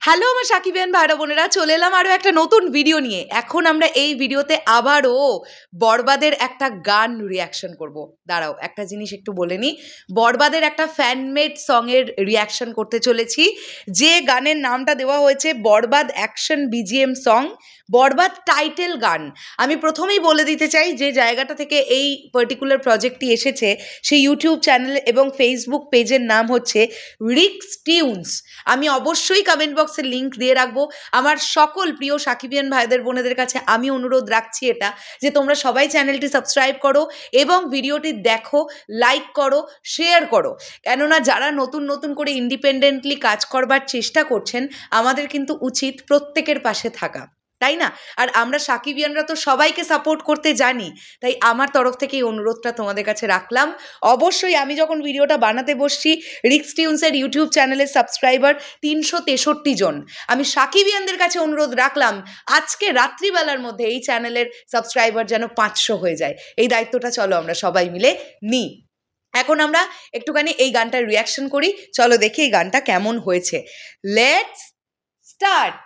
Hello আমার সাকিবিয়ান ভাইরা বোনেরা, চলে এলাম আরও একটা নতুন ভিডিও নিয়ে। এখন আমরা এই ভিডিওতে আবারও বরবাদের একটা গান রিয়াকশন করব। দাঁড়াও, একটা জিনিস একটু বলে নিই। বরবাদের একটা ফ্যানমেড সঙের রিয়াকশন করতে চলেছি, যে গানের নামটা দেওয়া হয়েছে বরবাদ অ্যাকশন বিজিএম সং, বরবাদ টাইটেল গান। আমি প্রথমেই বলে দিতে চাই, যে জায়গাটা থেকে এই পার্টিকুলার প্রজেক্টটি এসেছে সেই ইউটিউব চ্যানেল এবং ফেসবুক পেজের নাম হচ্ছে রিক্স টিউনস। আমি অবশ্যই কমেন্ট বক্সে লিঙ্ক দিয়ে রাখবো। আমার সকল প্রিয় সাকিবিয়ান ভাইদের বোনেদের কাছে আমি অনুরোধ রাখছি এটা, যে তোমরা সবাই চ্যানেলটি সাবস্ক্রাইব করো এবং ভিডিওটি দেখো, লাইক করো, শেয়ার করো। কেননা যারা নতুন নতুন করে ইন্ডিপেন্ডেন্টলি কাজ করবার চেষ্টা করছেন, আমাদের কিন্তু উচিত প্রত্যেকের পাশে থাকা, তাই না? আর আমরা সাকিবিয়ানরা তো সবাইকে সাপোর্ট করতে জানি, তাই আমার তরফ থেকে এই অনুরোধটা তোমাদের কাছে রাখলাম। অবশ্যই আমি যখন ভিডিওটা বানাতে বসছি, রিক্স টিউনসের ইউটিউব চ্যানেলের সাবস্ক্রাইবার 363 জন। আমি সাকিবিয়ানদের কাছে অনুরোধ রাখলাম, আজকে রাত্রিবেলার মধ্যে এই চ্যানেলের সাবস্ক্রাইবার যেন 500 হয়ে যায়। এই দায়িত্বটা চলো আমরা সবাই মিলে নিই। এখন আমরা একটুখানি এই গানটার রিয়াকশন করি। চলো দেখি এই গানটা কেমন হয়েছে। Let's start.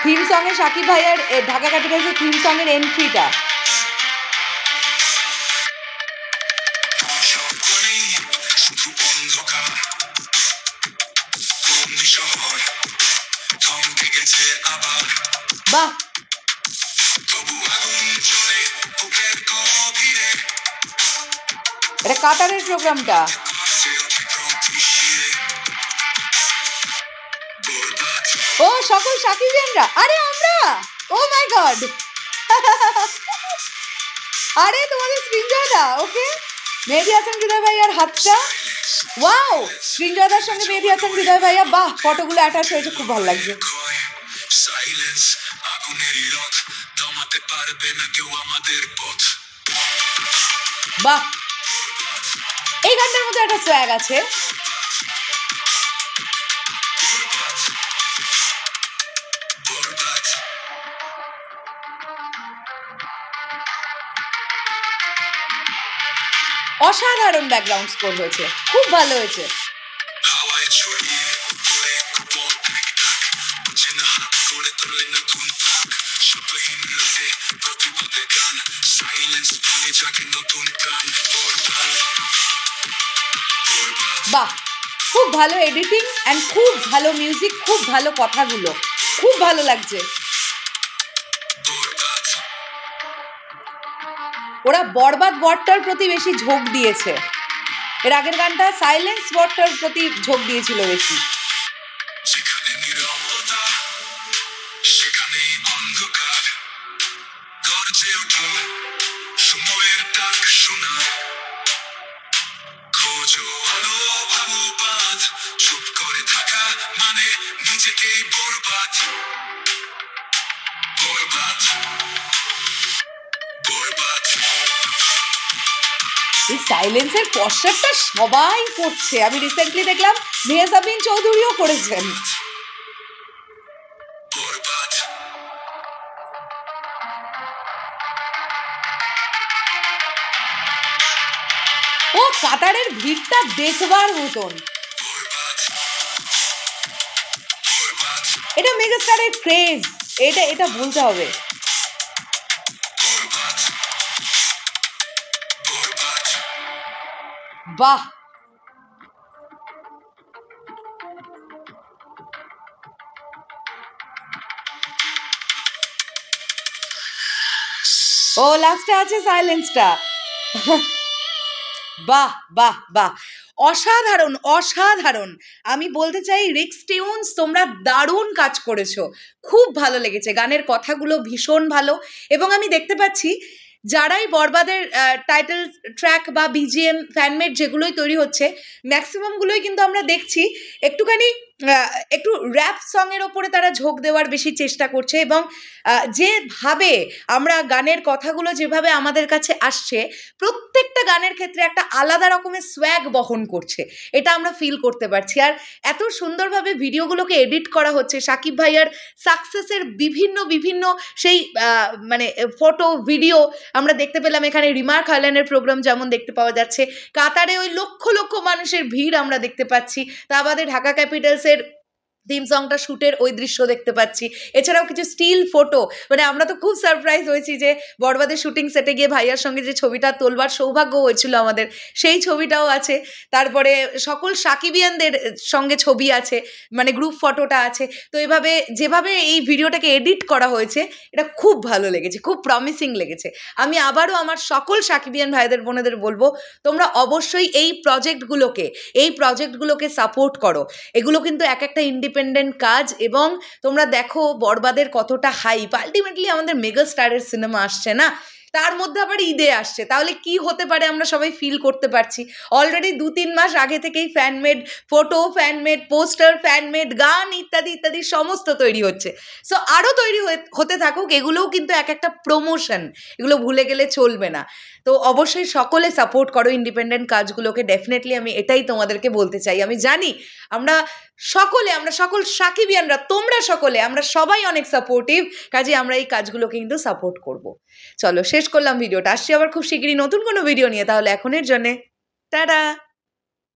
থিম সঙ্গে সাকিব ভাইয়ার ঢাকা ক্যাপিটালসের থিম সঙ্গের এন্ট্রিটা। বাহ, এটা কাতারের প্রোগ্রামটা। ও সকল সাকিবিয়ানরা, আরে আমরা, ও মাই গড, আরে তোমাদের স্ক্রিনজয়দা, ওকে। মেহেদী হাসান হৃদয় ভাইয়ার হাতটা, ওয়াও, স্ক্রিনজয়দার সঙ্গে মেহেদী হাসান হৃদয় ভাইয়া, বাহ, ফটোগুলো অ্যাটাচ হয়েছে, খুব ভালো লাগছে। বাহ, এই গানটার মধ্যে একটা সোয়াগ আছে। অসাধারণ ব্যাকগ্রাউন্ড স্কোর হয়েছে, খুব ভালো হয়েছে। বাহ, খুব ভালো এডিটিং অ্যান্ড খুব ভালো মিউজিক, খুব ভালো কথাগুলো, খুব ভালো লাগছে। ওরা বরবাদ ওয়ার্ডটার প্রতি বেশি ঝোঁক দিয়েছে। এর আগের গানটা সাইলেন্স ওয়ার্ডটার প্রতি ঝোঁক দিয়েছিল বেশি। এই সাইলেন্সের পোস্টারটা সবাই করছে। আমি রিসেন্টলি দেখলাম মেহজাবিন চৌধুরীও করেছেন। ও কাতারের ভিড়টা দেখবার মতন। এটা মেগাস্টারের ক্রেজ, এটা বলতে হবে। বাহ, ও লাস্টে আছে সাইলেন্সটা। বাহ বাহ বাহ, অসাধারণ অসাধারণ। আমি বলতে চাই রিক্স টিউনস, তোমরা দারুণ কাজ করেছো, খুব ভালো লেগেছে। গানের কথাগুলো ভীষণ ভালো, এবং আমি দেখতে পাচ্ছি যারাই বরবাদের টাইটেল ট্র্যাক বা বিজিএম ফ্যানমেড যেগুলোই তৈরি হচ্ছে, ম্যাক্সিমামগুলোই কিন্তু আমরা দেখছি একটুখানি একটু র্যাপ সঙের ওপরে তারা ঝোঁক দেওয়ার বেশি চেষ্টা করছে, এবং যেভাবে আমরা গানের কথাগুলো যেভাবে আমাদের কাছে আসছে, প্রত্যেকটা গানের ক্ষেত্রে একটা আলাদা রকমের সোয়াগ বহন করছে, এটা আমরা ফিল করতে পারছি। আর এত সুন্দরভাবে ভিডিওগুলোকে এডিট করা হচ্ছে। সাকিব ভাইয়ার সাকসেসের বিভিন্ন বিভিন্ন সেই মানে ফটো ভিডিও আমরা দেখতে পেলাম এখানে। রিমার খাইলানের প্রোগ্রাম যেমন দেখতে পাওয়া যাচ্ছে, কাতারে ওই লক্ষ লক্ষ মানুষের ভিড় আমরা দেখতে পাচ্ছি, তা বাদে ঢাকা ক্যাপিটালসের থিম সংটা শ্যুটের ওই দৃশ্য দেখতে পাচ্ছি। এছাড়াও কিছু স্টিল ফটো, মানে আমরা তো খুব সারপ্রাইজ হয়েছি যে বড়বাদের শুটিং সেটে গিয়ে ভাইয়ার সঙ্গে যে ছবিটা তোলবার সৌভাগ্য হয়েছিল আমাদের, সেই ছবিটাও আছে। তারপরে সকল সাকিবিয়ানদের সঙ্গে ছবি আছে, মানে গ্রুপ ফটোটা আছে। তো এভাবে যেভাবে এই ভিডিওটাকে এডিট করা হয়েছে, এটা খুব ভালো লেগেছে, খুব প্রমিসিং লেগেছে। আমি আবারও আমার সকল সাকিবিয়ান ভাইদের বোনেদের বলবো, তোমরা অবশ্যই এই প্রজেক্টগুলোকে সাপোর্ট করো। এগুলো কিন্তু এক একটা ইন্ডিপেন্ডেন্ট কাজ, এবং তোমরা দেখো বড়বাদের কতটা হাইপ। আলটিমেটলি আমাদের মেগা স্টারের সিনেমা আসছে না, তার মধ্যে আবার ঈদে আসছে, তাহলে কি হতে পারে আমরা সবাই ফিল করতে পারছি। অলরেডি 2-3 মাস আগে থেকেই fan-made photo, fan-made poster, fan-made গান ইত্যাদি ইত্যাদি সমস্ত তৈরি হচ্ছে। সো আরও তৈরি হতে থাকুক, এগুলোও কিন্তু এক একটা প্রমোশন, এগুলো ভুলে গেলে চলবে না। তো অবশ্যই সকলে সাপোর্ট করো ইন্ডিপেন্ডেন্ট কাজগুলোকে, ডেফিনেটলি আমি এটাই তোমাদেরকে বলতে চাই। আমি জানি আমরা সকল সাকিবিয়ানরা, তোমরা সকলে, আমরা সবাই অনেক সাপোর্টিভ, কাজে আমরা এই কাজগুলোকে কিন্তু সাপোর্ট করব। চলো শেষ করলাম ভিডিওটা, আসছি আবার খুব শিগগিরই নতুন কোনো ভিডিও নিয়ে। তাহলে এখনের জন্যে টাটা।